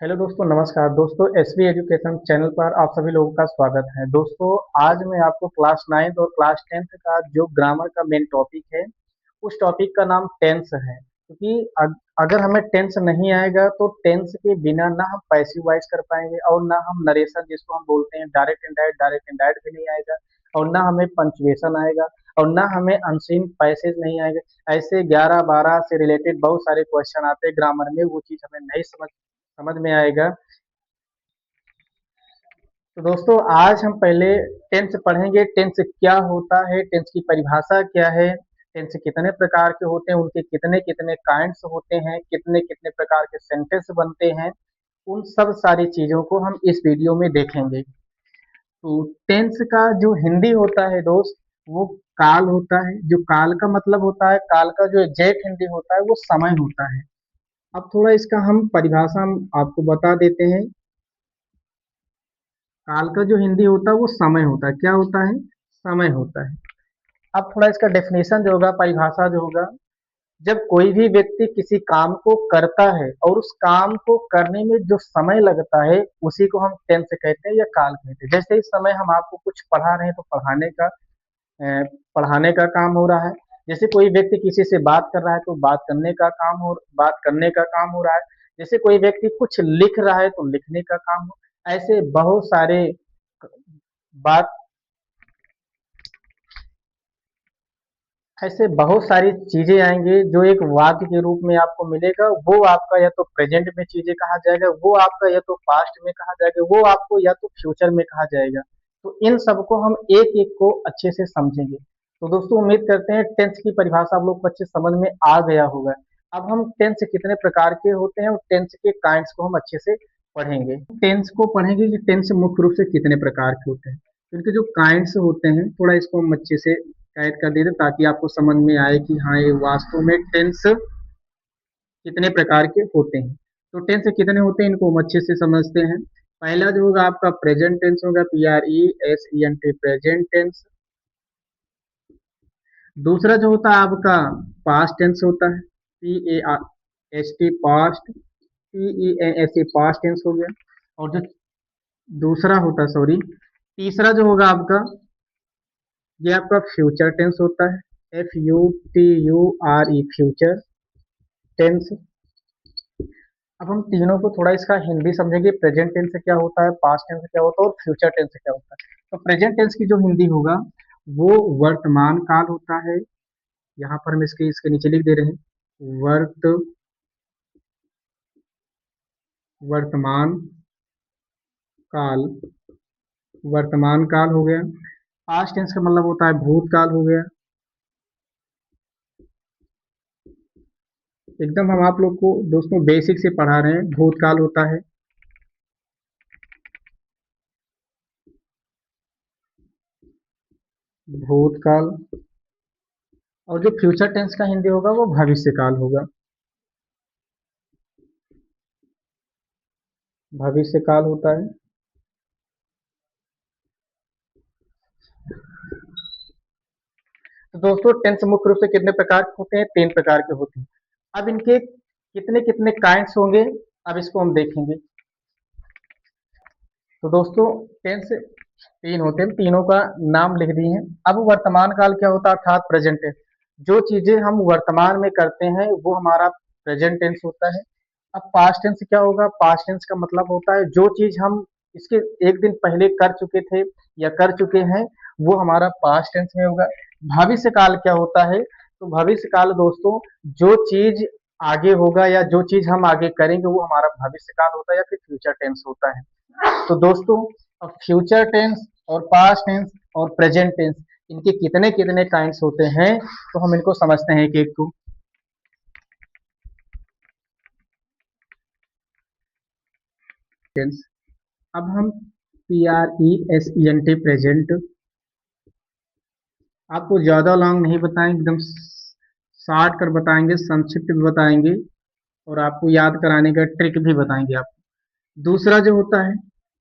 Hello दोस्तों, नमस्कार दोस्तों। एसवी एजुकेशन चैनल पर आप सभी लोगों का स्वागत है। दोस्तों, आज मैं आपको क्लास 9th और क्लास 10th का जो ग्रामर का मेन टॉपिक है, उस टॉपिक का नाम टेंस है। क्योंकि अगर हमें टेंस नहीं आएगा तो टेंस के बिना ना हम पैसिव वॉइस कर पाएंगे और ना हम नरेशन जिसको हम बोलते हैं डायरेक्ट इनडायरेक्ट भी नहीं आएगा, और ना हमें पंक्चुएशन आएगा, और ना हमें अनसीन पैसेज नहीं आएगा। ऐसे 11-12 से रिलेटेड बहुत सारे क्वेश्चन आते हैं ग्रामर में, वो चीज़ हमें नहीं समझ समझ में आएगा। तो दोस्तों, आज हम पहले टेंस पढ़ेंगे। टेंस क्या होता है, टेंस की परिभाषा क्या है, टेंस कितने प्रकार के होते हैं, उनके कितने कितने काइंड्स होते हैं, कितने कितने प्रकार के सेंटेंस बनते हैं, उन सब सारी चीजों को हम इस वीडियो में देखेंगे। तो टेंस का जो हिंदी होता है दोस्त, वो काल होता है। जो काल का मतलब होता है, काल का जो एग्जैक्ट हिंदी होता है वो समय होता है। अब थोड़ा इसका हम परिभाषा हम आपको बता देते हैं। काल का जो हिंदी होता है वो समय होता है। क्या होता है? समय होता है। अब थोड़ा इसका डेफिनेशन जो होगा, परिभाषा जो होगा, जब कोई भी व्यक्ति किसी काम को करता है और उस काम को करने में जो समय लगता है, उसी को हम टेंस कहते हैं या काल कहते हैं। जैसे इस समय हम आपको कुछ पढ़ा रहे हैं तो पढ़ाने का काम हो रहा है। जैसे कोई व्यक्ति किसी से बात कर रहा है तो बात करने का काम हो रहा है। जैसे कोई व्यक्ति कुछ लिख रहा है तो लिखने का काम हो। ऐसे बहुत सारे बात ऐसे बहुत सारी चीजें आएंगी जो एक वाक्य के रूप में आपको मिलेगा। वो आपका या तो प्रेजेंट में चीजें कहा जाएगा, वो आपका या तो पास्ट में कहा जाएगा, वो आपको या तो फ्यूचर में कहा जाएगा। तो इन सबको हम एक एक को अच्छे से समझेंगे। तो दोस्तों, उम्मीद करते हैं टेंस की परिभाषा आप लोग को अच्छे समझ में आ गया होगा। अब हम टेंस कितने प्रकार के होते हैं और टेंस के काइंड्स को हम अच्छे से पढ़ेंगे। टेंस को पढ़ेंगे कि टेंस मुख्य रूप से कितने प्रकार के होते हैं। तो इनके जो काइंड्स होते हैं, थोड़ा इसको हम अच्छे से टाइप कर देते ताकि आपको समझ में आए कि हाँ, ये वास्तव में टेंस कितने प्रकार के होते हैं। तो टेंस कितने होते हैं इनको हम अच्छे से समझते हैं। पहला जो होगा आपका प्रेजेंट टेंस होगा, PRESENT, प्रेजेंट टेंस। दूसरा जो होता है आपका पास्ट टेंस होता है, PAST, past, PENS, past tense हो गया। और जो दूसरा होता है, सॉरी, तीसरा जो होगा आपका, ये आपका फ्यूचर टेंस होता है, FUTURE, फ्यूचर टेंस। अब हम तीनों को थोड़ा इसका हिंदी समझेंगे। प्रेजेंट टेंस से क्या होता है, पास्ट टेंस से क्या होता है और फ्यूचर टेंस से क्या होता है। तो प्रेजेंट टेंस की जो हिंदी होगा वो वर्तमान काल होता है। यहाँ पर हम इसके इसके नीचे लिख दे रहे हैं, वर्तमान काल। वर्तमान काल हो गया। पास्ट टेंस का मतलब होता है भूतकाल हो गया। एकदम हम आप लोग को दोस्तों बेसिक से पढ़ा रहे हैं। भूतकाल होता है, भूतकाल। और जो फ्यूचर टेंस का हिंदी होगा वो भविष्य काल होगा। भविष्य काल होता है। तो दोस्तों, टेंस मुख्य रूप से कितने प्रकार के होते हैं? 3 प्रकार के होते हैं। अब इनके कितने कितने काइंड्स होंगे, अब इसको हम देखेंगे। तो दोस्तों, टेंस 3 होते हैं, तीनों का नाम लिख दिए हैं। अब वर्तमान काल क्या होता है, अर्थात प्रेजेंट टेंस। जो चीजें हम वर्तमान में करते हैं वो हमारा प्रेजेंट टेंस होता है। अब पास्ट टेंस क्या होगा? पास्ट टेंस का मतलब होता है जो चीज हम इसके एक दिन पहले कर चुके थे या कर चुके हैं, वो हमारा पास्ट टेंस में होगा। भविष्य काल क्या होता है? तो भविष्य काल दोस्तों, जो चीज आगे होगा या जो चीज हम आगे करेंगे वो हमारा भविष्य काल होता है या फिर फ्यूचर टेंस होता है। तो दोस्तों, अब फ्यूचर टेंस और पास्ट टेंस और प्रेजेंट टेंस, इनके कितने कितने काइंड्स होते हैं, तो हम इनको समझते हैं एक एक को। टेंस, अब हम PRESENT, प्रेजेंट, आपको ज्यादा लॉन्ग नहीं बताएंगे, एकदम शार्ट कर बताएंगे, संक्षिप्त भी बताएंगे और आपको याद कराने का ट्रिक भी बताएंगे आपको। दूसरा जो होता है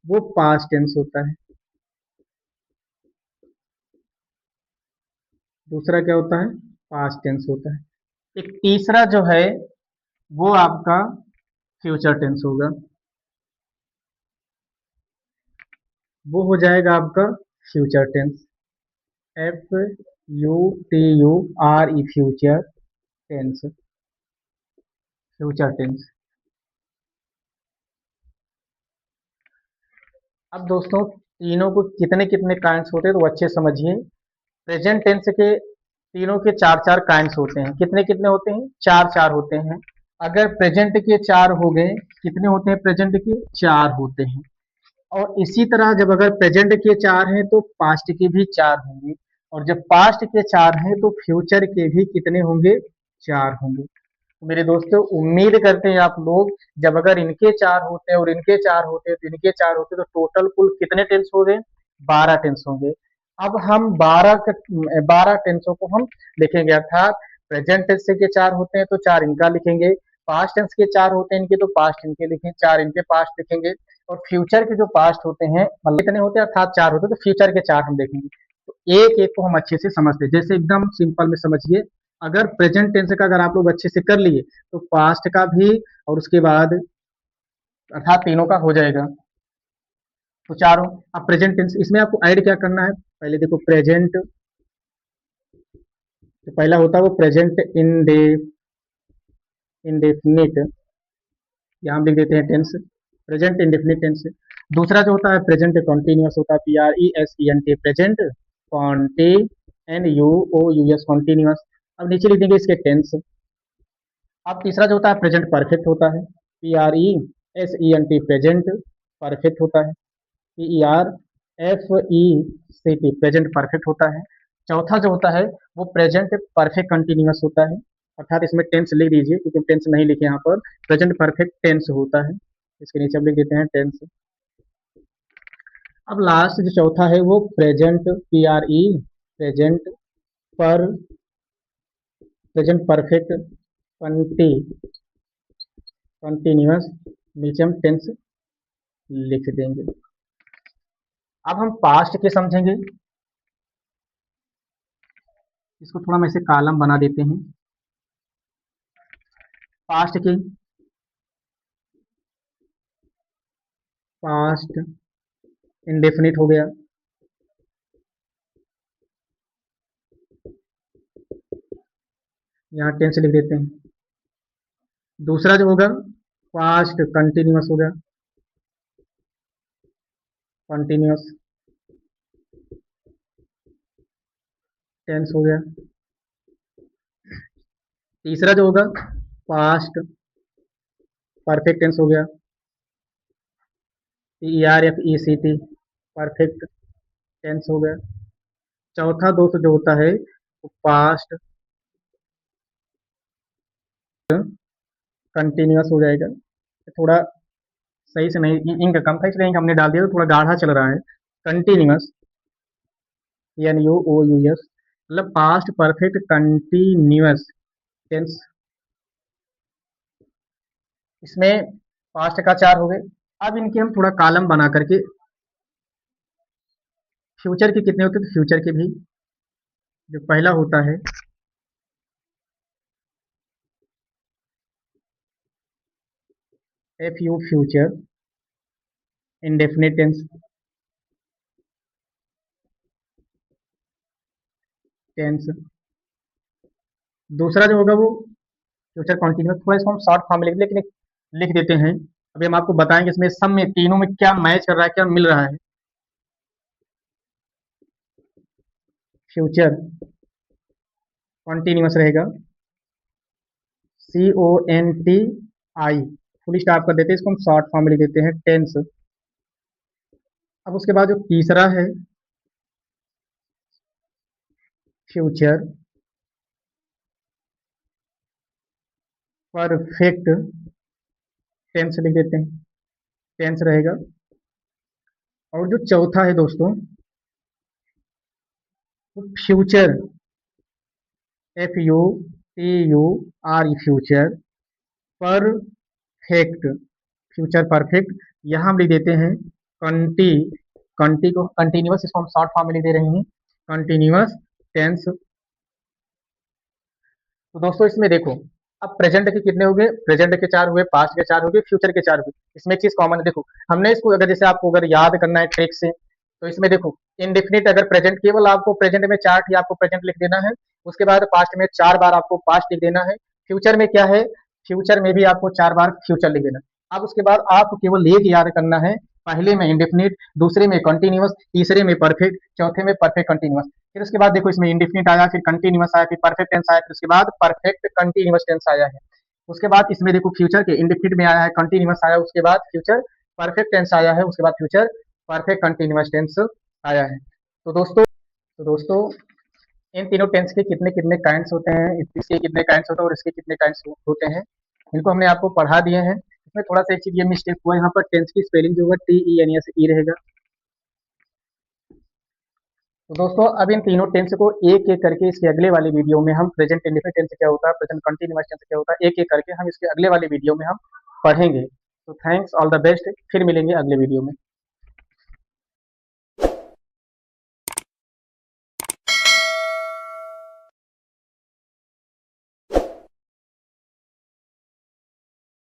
वो पास्ट टेंस होता है। दूसरा क्या होता है? पास्ट टेंस होता है। एक तीसरा जो है वो आपका फ्यूचर टेंस होगा। वो हो जाएगा आपका future tense. F U T U R E future tense. Future tense. अब दोस्तों तीनों को कितने कितने काइंड्स होते हैं तो अच्छे से समझिए। प्रेजेंट टेंस के तीनों के चार चार काइंड्स होते हैं। कितने कितने होते हैं? चार चार होते हैं। अगर प्रेजेंट के चार हो गए, कितने होते हैं प्रेजेंट के? चार होते हैं। और इसी तरह जब अगर प्रेजेंट के चार हैं तो पास्ट के भी चार होंगे। और जब पास्ट के चार हैं तो फ्यूचर के भी कितने होंगे? चार होंगे। तो मेरे दोस्तों उम्मीद करते हैं आप लोग, जब अगर इनके चार होते हैं और इनके चार होते हैं तो इनके चार होते हैं तो टोटल कुल कितने टेंस हो गए? 12 टेंस होंगे। अब हम 12 टेंसों को हम लिखेंगे, अर्थात प्रेजेंट टेंस के चार होते हैं तो चार इनका लिखेंगे, पास्ट टेंस के चार होते हैं इनके तो पास्ट इनके लिखेंगे, चार इनके पास्ट लिखेंगे। और फ्यूचर के जो पास्ट होते हैं मतलब कितने होते हैं अर्थात चार होते हैं तो फ्यूचर के चार हम देखेंगे। तो एक एक को हम अच्छे से समझते हैं। जैसे एकदम सिंपल में समझिए, अगर प्रेजेंट टेंस का अगर आप लोग अच्छे से कर लिए तो पास्ट का भी और उसके बाद अर्थात तीनों का हो जाएगा। तो चारों। अब प्रेजेंट टेंस इसमें आपको ऐड क्या करना है? पहले देखो प्रेजेंट, तो पहला होता है वो प्रेजेंट इंडेफिनिट, यहाँ हम लिख देते हैं टेंस, प्रेजेंट इंडेफिनिट टेंस। दूसरा जो होता है प्रेजेंट कॉन्टिन्यूअस होता है, PRESENT, present conti N U O U S continuous. अब नीचे लिख देंगे इसके टेंस। अब तीसरा जो होता है प्रेजेंट परफेक्ट होता है, PRESENT, प्रेजेंट परफेक्ट होता है, PERFECT, प्रेजेंट परफेक्ट होता है। चौथा जो होता है वो प्रेजेंट परफेक्ट कंटिन्यूअस होता है, अर्थात इसमें टेंस लिख दीजिए क्योंकि टेंस नहीं लिखे यहाँ पर, प्रेजेंट परफेक्ट टेंस होता है, इसके नीचे अब लिख देते हैं टेंस। अब लास्ट जो चौथा है वो प्रेजेंट PRE, प्रेजेंट पर प्रेजेंट परफेक्ट कंटिन्यूअस, नीचे हम टेंस लिख देंगे। अब हम पास्ट के समझेंगे, इसको थोड़ा हम ऐसे कॉलम बना देते हैं। पास्ट के, पास्ट इंडेफिनिट हो गया, यहाँ टेंस लिख देते हैं। दूसरा जो होगा पास्ट कंटिन्यूअस हो गया, कंटिन्यूअस टेंस हो गया। तीसरा जो होगा पास्ट परफेक्ट टेंस हो गया, PERFECT, परफेक्ट टेंस हो गया। चौथा दोस्त जो होता है वो पास्ट कंटिन्यूअस हो जाएगा। थोड़ा सही से नहीं, इंक कम था इसलिए इंक हमने डाल दिया तो थोड़ा गाढ़ा चल रहा है। कंटिन्यूअस, NUOUS, मतलब पास्ट परफेक्ट कंटिन्यूअस टेंस। इसमें पास्ट का चार हो गए। अब इनके हम थोड़ा कॉलम बना करके, फ्यूचर के कितने होते हैं तो फ्यूचर के भी, जो पहला होता है FU, future indefinite tense, tense. दूसरा जो होगा वो फ्यूचर कॉन्टिन्यूअस, थोड़ा इसको हम शॉर्ट फॉर्म में लिख देते हैं। अभी हम आपको बताएंगे इसमें सब में तीनों में क्या मैच कर रहा है, क्या मिल रहा है। फ्यूचर कॉन्टिन्यूअस रहेगा, CONTI, फुल स्टॉप कर देते हैं, इसको हम शॉर्ट फॉर्म में लिख देते हैं टेंस। अब उसके बाद जो तीसरा है फ्यूचर परफेक्ट टेंस लिख देते हैं, टेंस रहेगा। और जो चौथा है दोस्तों future FUTURE, future perfect, future perfect. यहाँ हम लिख देते हैं कंटी, कंटी को कंटिन्यूअस, इसको हम शॉर्ट फॉर्म में लिख दे रहे हैं कंटिन्यूअस टेंस। तो दोस्तों इसमें देखो, अब प्रेजेंट के कितने हो गए? प्रेजेंट के चार हुए, पास्ट के चार हो गए, फ्यूचर के चार हुए। इसमें एक चीज कॉमन है, देखो हमने इसको अगर जैसे आपको अगर याद करना है ट्रिक से, तो इसमें देखो इंडेफिनिट अगर प्रेजेंट, केवल आपको प्रेजेंट में 4 ही आपको प्रेजेंट लिख देना है, उसके बाद पास्ट में 4 बार आपको पास्ट लिख देना है, फ्यूचर में क्या है, फ्यूचर में भी आपको 4 बार फ्यूचर लिख देना है। अब उसके बाद आपको केवल एक याद करना है, पहले में इंडेफिनिट, दूसरे में कंटीन्यूअस, तीसरे में परफेक्ट, चौथे में परफेक्ट कंटीन्यूअस। फिर उसके बाद देखो इसमें इंडेफिनिट आया, फिर कंटीन्यूअस आया, फिर परफेक्ट टेंस आया, फिर उसके बाद परफेक्ट कंटीन्यूअस टेंस आया है। उसके बाद इसमें देखो फ्यूचर के इंडेफिनिट में आया है, कंटीन्यूअस आया, उसके बाद फ्यूचर परफेक्ट टेंस आया है, उसके बाद फ्यूचर परफेक्ट कंटीन्यूअस टेंस आया है। तो दोस्तों इन तीनों टेंस के कितने कितने काइंड्स होते हैं, इसके कितने काइंड्स होते हैं और इसके कितने काइंड्स होते हैं, इनको हमने आपको पढ़ा दिए हैं। इसमें थोड़ा सा एक चीज ये मिस्टेक हुआ, यहाँ पर टेंस की स्पेलिंग जो है T E N S E रहेगा। तो दोस्तों अब इन तीनों टेंस को एक एक करके इसके अगले वाले वीडियो में हम प्रेजेंट इंडेफिनिट टेंस क्या होता है, प्रेजेंट कंटीन्यूअस टेंस क्या होता है, एक एक करके हम इसके अगले वाले वीडियो में हम पढ़ेंगे। तो थैंक्स, ऑल द बेस्ट, फिर मिलेंगे अगले वीडियो में।